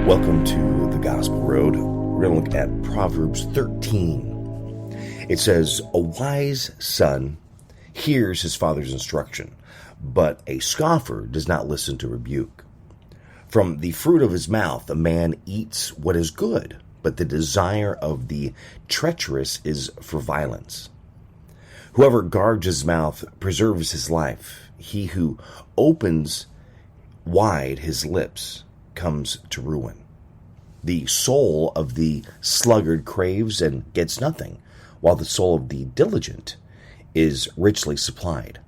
Welcome to the Gospel Road. We're going to look at Proverbs 13. It says, "A wise son hears his father's instruction, but a scoffer does not listen to rebuke. From the fruit of his mouth a man eats what is good, but the desire of the treacherous is for violence. Whoever guards his mouth preserves his life. He who opens wide his lips comes to ruin. The soul of the sluggard craves and gets nothing, while the soul of the diligent is richly supplied.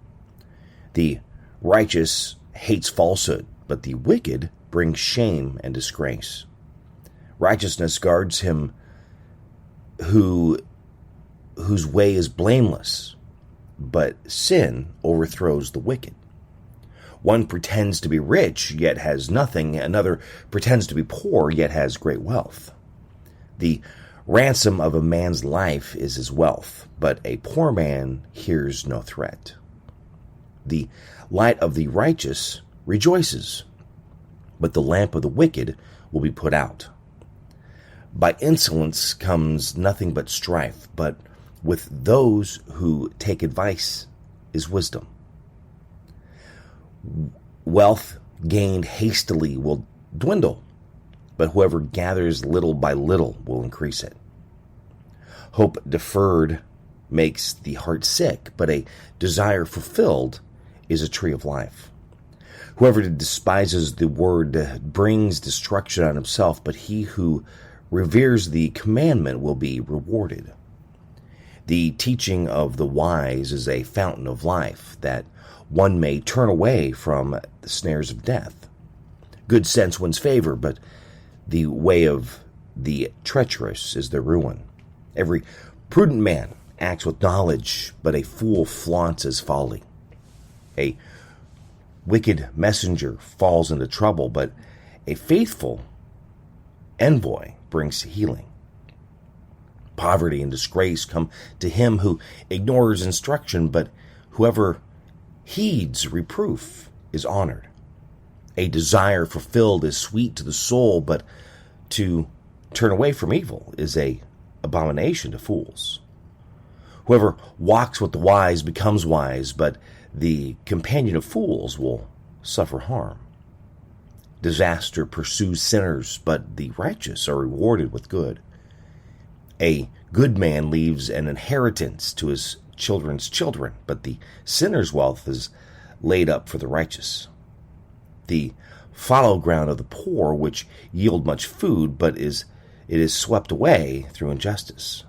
The righteous hates falsehood, but the wicked brings shame and disgrace. Righteousness guards him whose way is blameless, but sin overthrows the wicked. One pretends to be rich, yet has nothing. Another pretends to be poor, yet has great wealth. The ransom of a man's life is his wealth, but a poor man hears no threat. The light of the righteous rejoices, but the lamp of the wicked will be put out. By insolence comes nothing but strife, but with those who take advice is wisdom. Wealth gained hastily will dwindle, but whoever gathers little by little will increase it. Hope deferred makes the heart sick, but a desire fulfilled is a tree of life. Whoever despises the word brings destruction on himself, but he who reveres the commandment will be rewarded. The teaching of the wise is a fountain of life, that one may turn away from the snares of death. Good sense wins favor, but the way of the treacherous is their ruin. Every prudent man acts with knowledge, but a fool flaunts his folly. A wicked messenger falls into trouble, but a faithful envoy brings healing. Poverty and disgrace come to him who ignores instruction, but whoever heeds reproof is honored. A desire fulfilled is sweet to the soul, but to turn away from evil is an abomination to fools. Whoever walks with the wise becomes wise, but the companion of fools will suffer harm. Disaster pursues sinners, but the righteous are rewarded with good. A good man leaves an inheritance to his children's children, but the sinner's wealth is laid up for the righteous. The fallow ground of the poor, which yield much food, but it is swept away through injustice.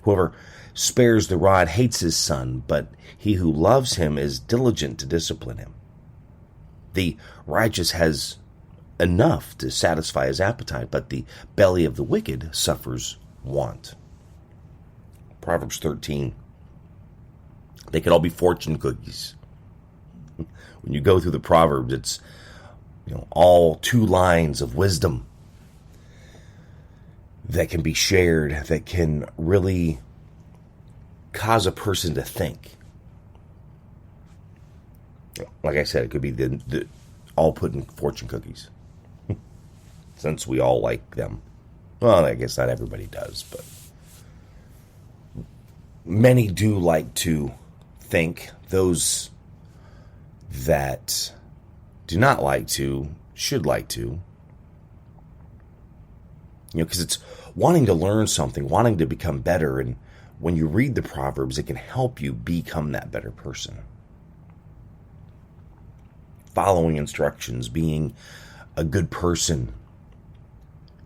Whoever spares the rod hates his son, but he who loves him is diligent to discipline him. The righteous has enough to satisfy his appetite, but the belly of the wicked suffers want. Proverbs 13. They could all be fortune cookies. When you go through the Proverbs, it's all 2 lines of wisdom that can be shared, that can really cause a person to think. Like I said, it could be the all put in fortune cookies, since we all like them. Well, I guess not everybody does, but many do like to think. Those that do not like to should like to. Because it's wanting to learn something, wanting to become better, and when you read the Proverbs, it can help you become that better person. Following instructions, being a good person,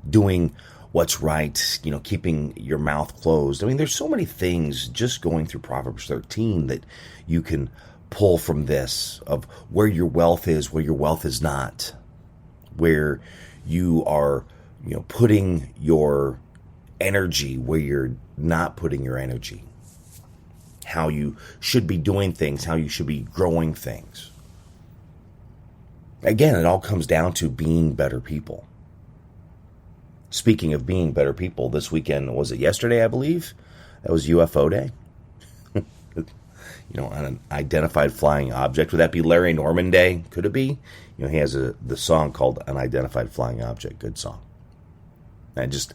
doing what's right, keeping your mouth closed. I mean, there's so many things just going through Proverbs 13 that you can pull from this, of where your wealth is, where your wealth is not, where you are, putting your energy, where you're not putting your energy, how you should be doing things, how you should be growing things. Again, it all comes down to being better people. Speaking of being better people, this weekend, was it yesterday, I believe? That was UFO Day. An identified flying object. Would that be Larry Norman Day? Could it be? He has the song called Unidentified Flying Object. Good song. And just,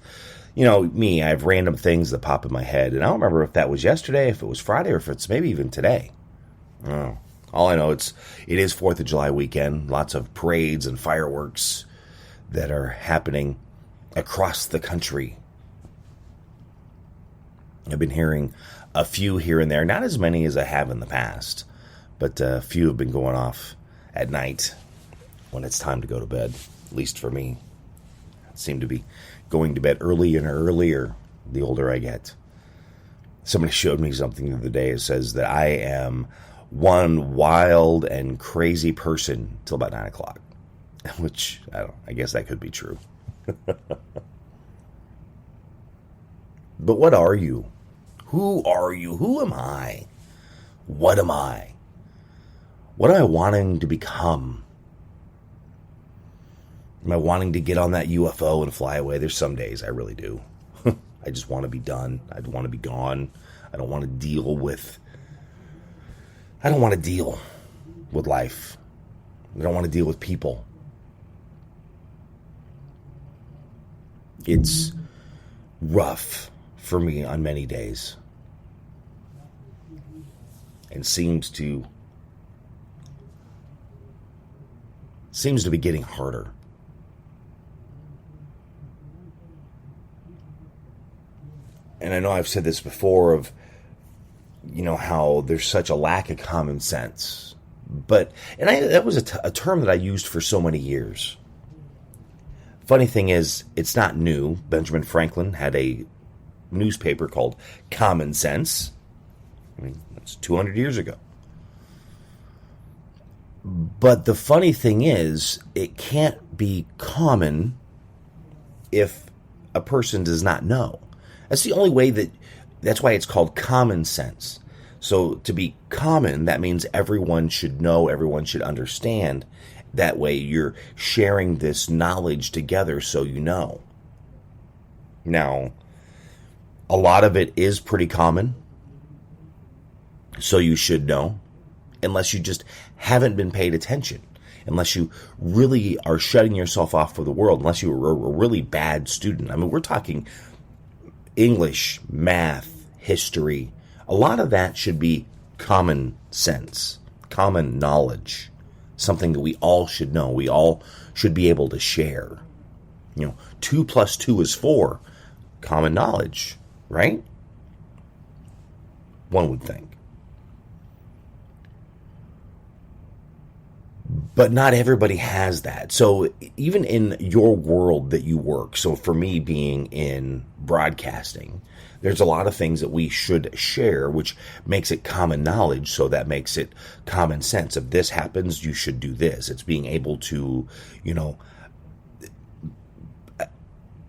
me, I have random things that pop in my head. And I don't remember if that was yesterday, if it was Friday, or if it's maybe even today. I don't know. All I know, it is 4th of July weekend. Lots of parades and fireworks that are happening across the country. I've been hearing a few here and there, not as many as I have in the past, but a few have been going off at night when it's time to go to bed, at least for me. I seem to be going to bed earlier and earlier the older I get. Somebody showed me something the other day. It says that I am one wild and crazy person till about 9 o'clock, which I guess that could be true. But what are you? Who are you? Who am I? What am I? What am I wanting to become? Am I wanting to get on that UFO and fly away? There's some days I really do. I just want to be done. I want to be gone. I don't want to deal with life. I don't want to deal with people. It's rough for me on many days, and seems to be getting harder. And I know I've said this before of, how there's such a lack of common sense. But, that was a term that I used for so many years. Funny thing is, it's not new. Benjamin Franklin had a newspaper called Common Sense. That's 200 years ago. But the funny thing is, it can't be common if a person does not know. That's the only way that's why it's called common sense. So to be common, that means everyone should know, everyone should understand. That way you're sharing this knowledge together so you know. Now, a lot of it is pretty common, so you should know, unless you just haven't been paid attention, unless you really are shutting yourself off for the world, unless you were a really bad student. We're talking English, math, history. A lot of that should be common sense, common knowledge, something that we all should know. We all should be able to share. 2 plus 2 is 4. Common knowledge, right? One would think. But not everybody has that. So even in your world that you work, so for me being in broadcasting, there's a lot of things that we should share, which makes it common knowledge. So that makes it common sense. If this happens, you should do this. It's being able to,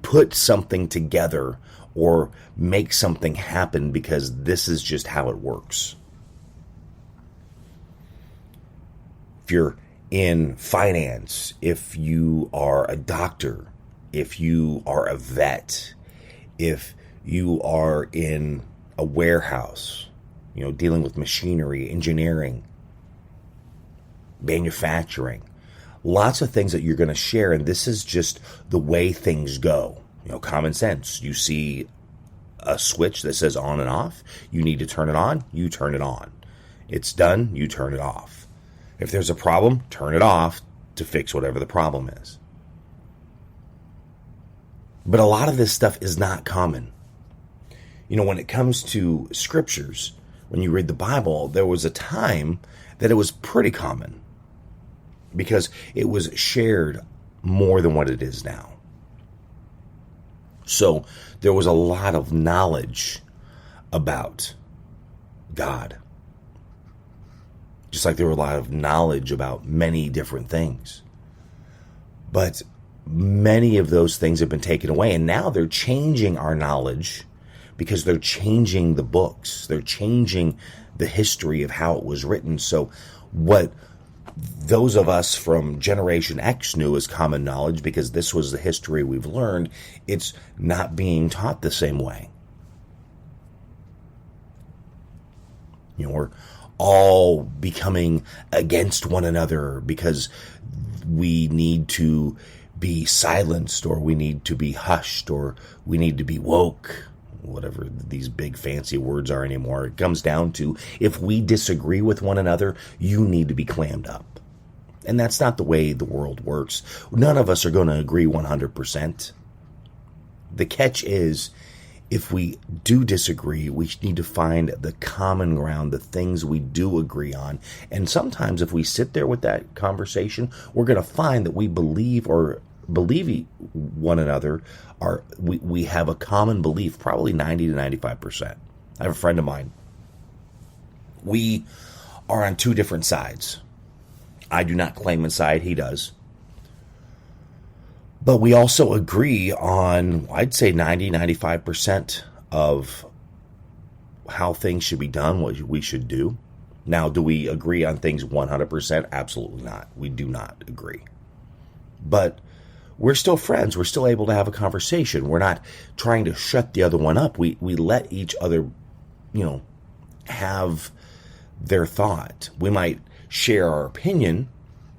put something together or make something happen because this is just how it works. If you're in finance, if you are a doctor, if you are a vet, if you are in a warehouse, dealing with machinery, engineering, manufacturing, lots of things that you're going to share, and this is just the way things go. Common sense. You see a switch that says on and off. You need to turn it on. You turn it on. It's done. You turn it off. If there's a problem, turn it off to fix whatever the problem is. But a lot of this stuff is not common. When it comes to scriptures, when you read the Bible, there was a time that it was pretty common because it was shared more than what it is now. So there was a lot of knowledge about God. Just like there were a lot of knowledge about many different things. But many of those things have been taken away, and now they're changing our knowledge because they're changing the books. They're changing the history of how it was written. So what those of us from Generation X knew as common knowledge, because this was the history we've learned, it's not being taught the same way. We're all becoming against one another because we need to be silenced, or we need to be hushed, or we need to be woke, whatever these big fancy words are anymore. It comes down to, if we disagree with one another, you need to be clammed up. And that's not the way the world works. None of us are going to agree 100%. The catch is, if we do disagree, we need to find the common ground, the things we do agree on. And sometimes if we sit there with that conversation, we're going to find that we believe one another, we have a common belief, probably 90 to 95%. I have a friend of mine. We are on two different sides. I do not claim a side, he does. But we also agree on, I'd say 90, 95% of how things should be done, what we should do. Now, do we agree on things 100%? Absolutely not. We do not agree. But we're still friends. We're still able to have a conversation. We're not trying to shut the other one up. We let each other, have their thought. We might share our opinion,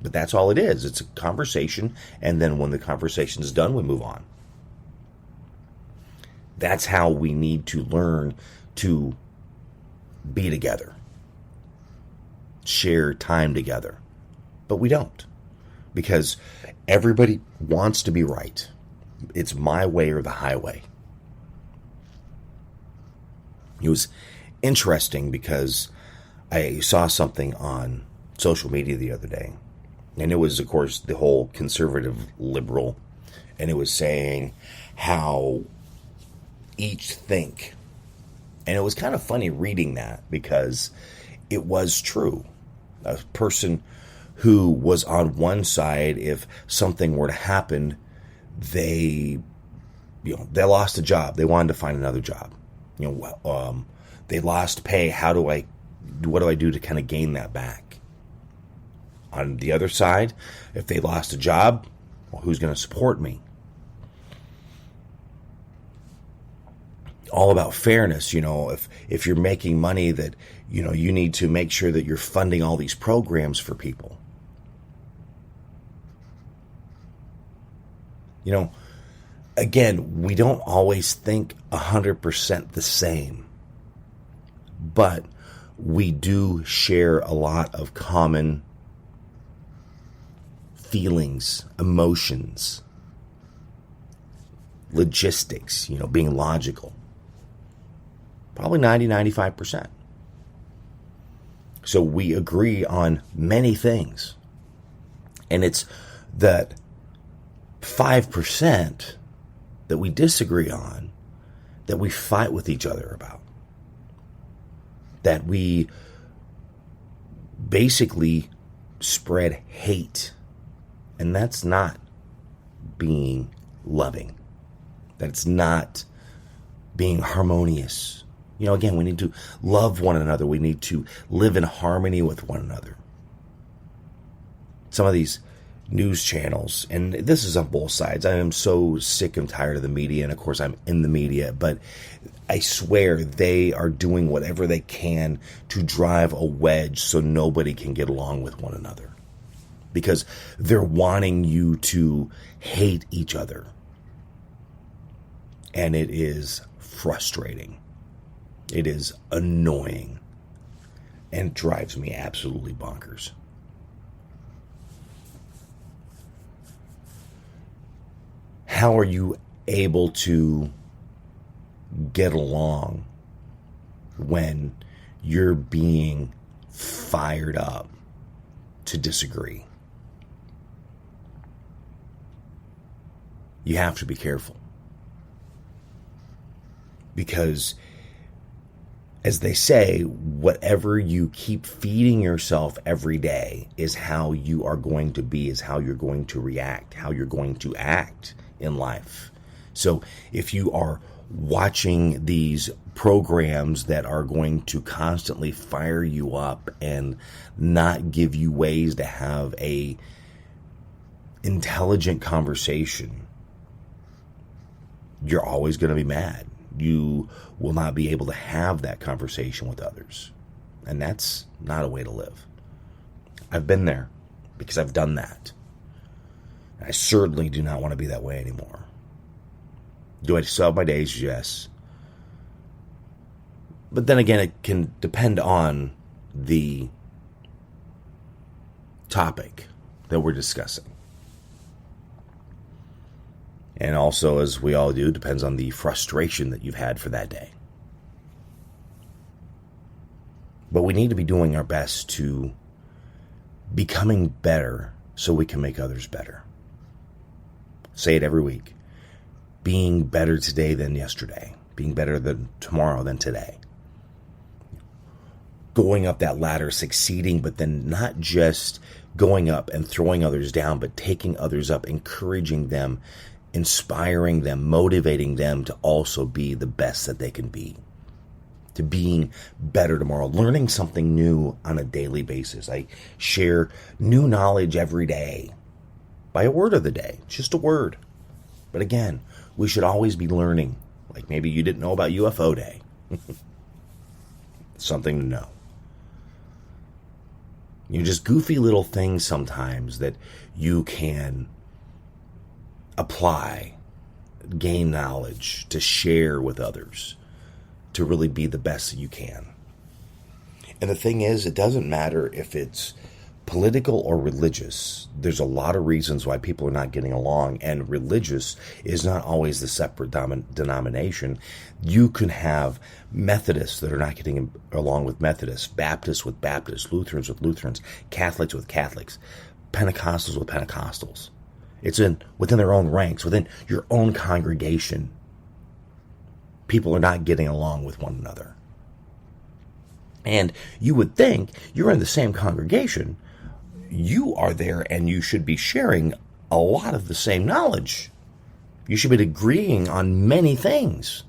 but that's all it is. It's a conversation, and then when the conversation is done, we move on. That's how we need to learn to be together, share time together. But we don't, because everybody wants to be right. It's my way or the highway. It was interesting because I saw something on social media the other day, and it was, of course, the whole conservative liberal, and it was saying how each think. And it was kind of funny reading that, because it was true. A person who was on one side, if something were to happen, they lost a job. They wanted to find another job. They lost pay. What do I do to kind of gain that back? On the other side, if they lost a job, well, who's going to support me? All about fairness. If you're making money, that you need to make sure that you're funding all these programs for people. Again, we don't always think 100% the same, but we do share a lot of common feelings, emotions, logistics, being logical. Probably 90, 95%. So we agree on many things. And it's that 5% that we disagree on, that we fight with each other about. That we basically spread hate. And that's not being loving. That's not being harmonious. Again, we need to love one another. We need to live in harmony with one another. Some of these news channels, and this is on both sides. I am so sick and tired of the media, and of course I'm in the media, but I swear they are doing whatever they can to drive a wedge so nobody can get along with one another. Because they're wanting you to hate each other. And it is frustrating. It is annoying. And drives me absolutely bonkers. How are you able to get along when you're being fired up to disagree? You have to be careful. Because, as they say, whatever you keep feeding yourself every day is how you are going to be, is how you're going to react, how you're going to act in life. So if you are watching these programs that are going to constantly fire you up and not give you ways to have a intelligent conversation, you're always going to be mad. You will not be able to have that conversation with others. And that's not a way to live. I've been there because I've done that. I certainly do not want to be that way anymore. Do I still have my days? Yes. But then again, it can depend on the topic that we're discussing. And also, as we all do, depends on the frustration that you've had for that day. But we need to be doing our best to becoming better so we can make others better. Say it every week. Being better today than yesterday. Being better than tomorrow than today. Going up that ladder, succeeding, but then not just going up and throwing others down, but taking others up, encouraging them, inspiring them, motivating them to also be the best that they can be. To being better tomorrow, learning something new on a daily basis. I share new knowledge every day by a word of the day, just a word. But again, we should always be learning. Like maybe you didn't know about UFO Day. Something to know. Just goofy little things sometimes that you can apply, gain knowledge, to share with others, to really be the best that you can. And the thing is, it doesn't matter if it's political or religious. There's a lot of reasons why people are not getting along, and religious is not always the separate denomination. You can have Methodists that are not getting along with Methodists, Baptists with Baptists, Lutherans with Lutherans, Catholics with Catholics, Pentecostals with Pentecostals. It's within their own ranks, within your own congregation. People are not getting along with one another. And you would think you're in the same congregation. You are there and you should be sharing a lot of the same knowledge. You should be agreeing on many things.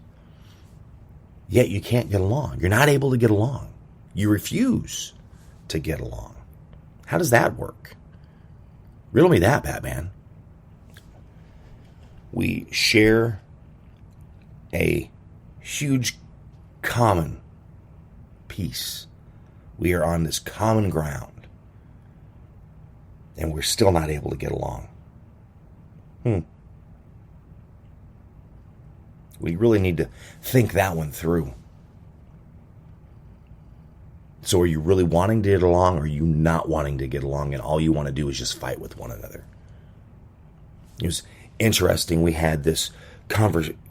Yet you can't get along. You're not able to get along. You refuse to get along. How does that work? Riddle me that, Batman. We share a huge common piece. We are on this common ground. And we're still not able to get along. We really need to think that one through. So are you really wanting to get along, or are you not wanting to get along, and all you want to do is just fight with one another? It was interesting. We had this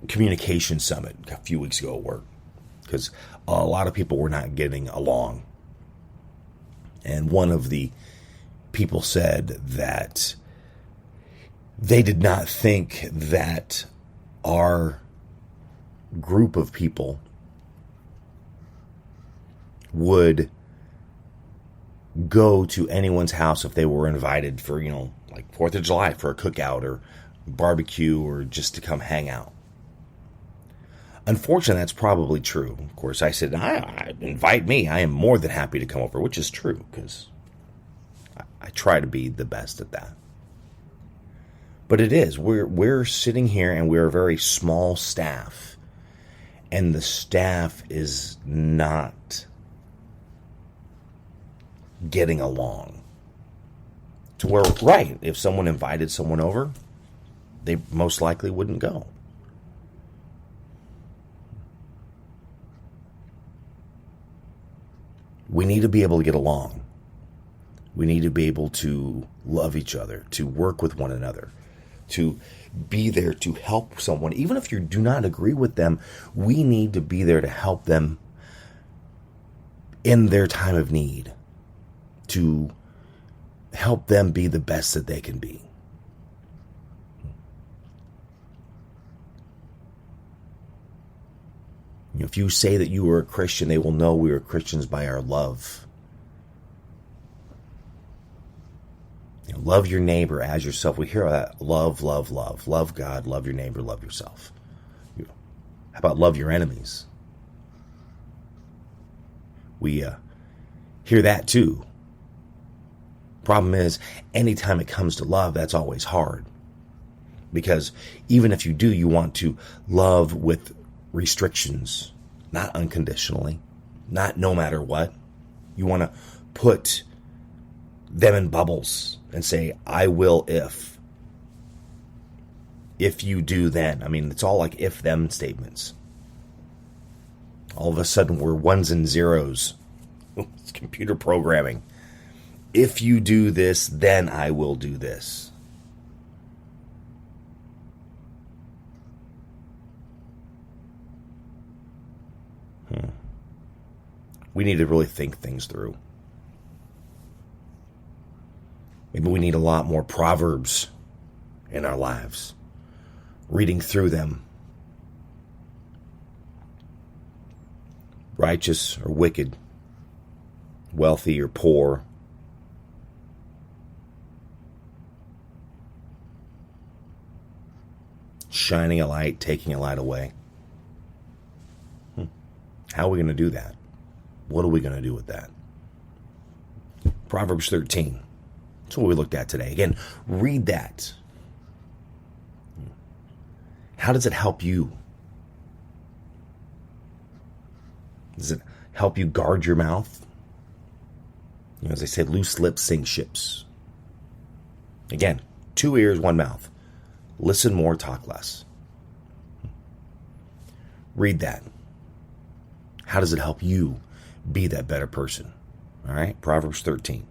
communication summit a few weeks ago at work, because a lot of people were not getting along. And one of the people said that they did not think that our group of people would go to anyone's house if they were invited for, like 4th of July for a cookout or barbecue or just to come hang out. Unfortunately, that's probably true. Of course, I said, I invite me. I am more than happy to come over, which is true because I try to be the best at that. But it is. We're sitting here and we're a very small staff. And the staff is not getting along. To where, right, if someone invited someone over, they most likely wouldn't go. We need to be able to get along. We need to be able to love each other, to work with one another, to be there to help someone. Even if you do not agree with them, we need to be there to help them in their time of need, to help them be the best that they can be. If you say that you are a Christian, they will know we are Christians by our love. Love your neighbor as yourself. We hear that. Love, love, love. Love God, love your neighbor, love yourself. How about love your enemies? We hear that too. Problem is, anytime it comes to love, that's always hard. Because even if you do, you want to love with restrictions, not unconditionally, not no matter what. You want to put them in bubbles and say, I will if. If you do, then. I mean, it's all like if-them statements. All of a sudden, we're ones and zeros. It's computer programming. If you do this, then I will do this. We need to really think things through. Maybe we need a lot more Proverbs in our lives. Reading through them. Righteous or wicked. Wealthy or poor. Shining a light, taking a light away. How are we going to do that? What are we going to do with that? Proverbs 13. That's what we looked at today. Again, read that. How does it help you? Does it help you guard your mouth? You know, as they say, loose lips sink ships. Again, 2 ears, 1 mouth. Listen more, talk less. Read that. How does it help you be that better person? All right, Proverbs 13.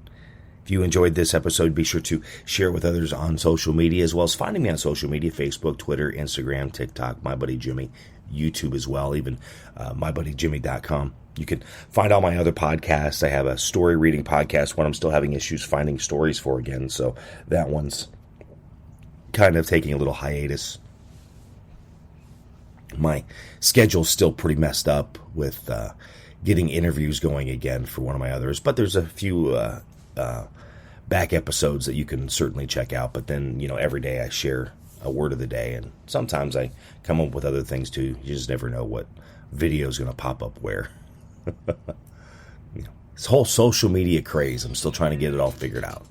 If you enjoyed this episode, be sure to share it with others on social media, as well as finding me on social media, Facebook, Twitter, Instagram, TikTok, My Buddy Jimmy, YouTube as well, even mybuddyjimmy.com. You can find all my other podcasts. I have a story reading podcast, one I'm still having issues finding stories for again, so that one's kind of taking a little hiatus. My schedule's still pretty messed up with getting interviews going again for one of my others, but there's a few back episodes that you can certainly check out. But then, you know, every day I share a word of the day, and sometimes I come up with other things too. You just never know what video is going to pop up where. You know, this whole social media craze, I'm still trying to get it all figured out.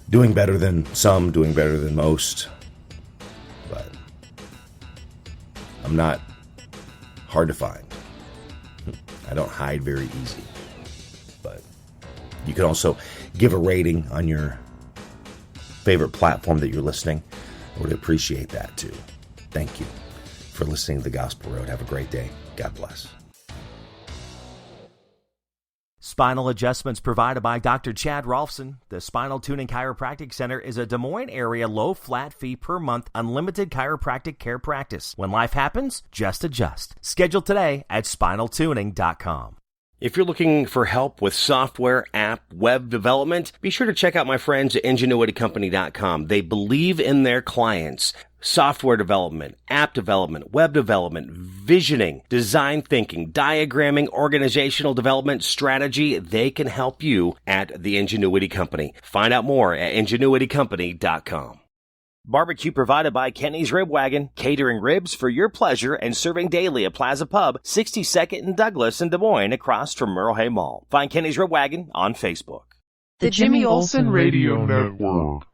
Doing better than some, doing better than most. But I'm not hard to find. I don't hide very easy. But you can also give a rating on your favorite platform that you're listening. I would appreciate that too. Thank you for listening to The Gospel Road. Have a great day. God bless. Spinal adjustments provided by Dr. Chad Rolfson. The Spinal Tuning Chiropractic Center is a Des Moines area low flat fee per month unlimited chiropractic care practice. When life happens, just adjust. Schedule today at spinaltuning.com. If you're looking for help with software, app, web development, be sure to check out my friends at ingenuitycompany.com. They believe in their clients. Software development, app development, web development, visioning, design thinking, diagramming, organizational development, strategy. They can help you at the Ingenuity Company. Find out more at ingenuitycompany.com. Barbecue provided by Kenny's Rib Wagon, catering ribs for your pleasure and serving daily at Plaza Pub, 62nd and Douglas in Des Moines, across from Merle Hay Mall. Find Kenny's Rib Wagon on Facebook. The Jimmy Olsen Radio Network.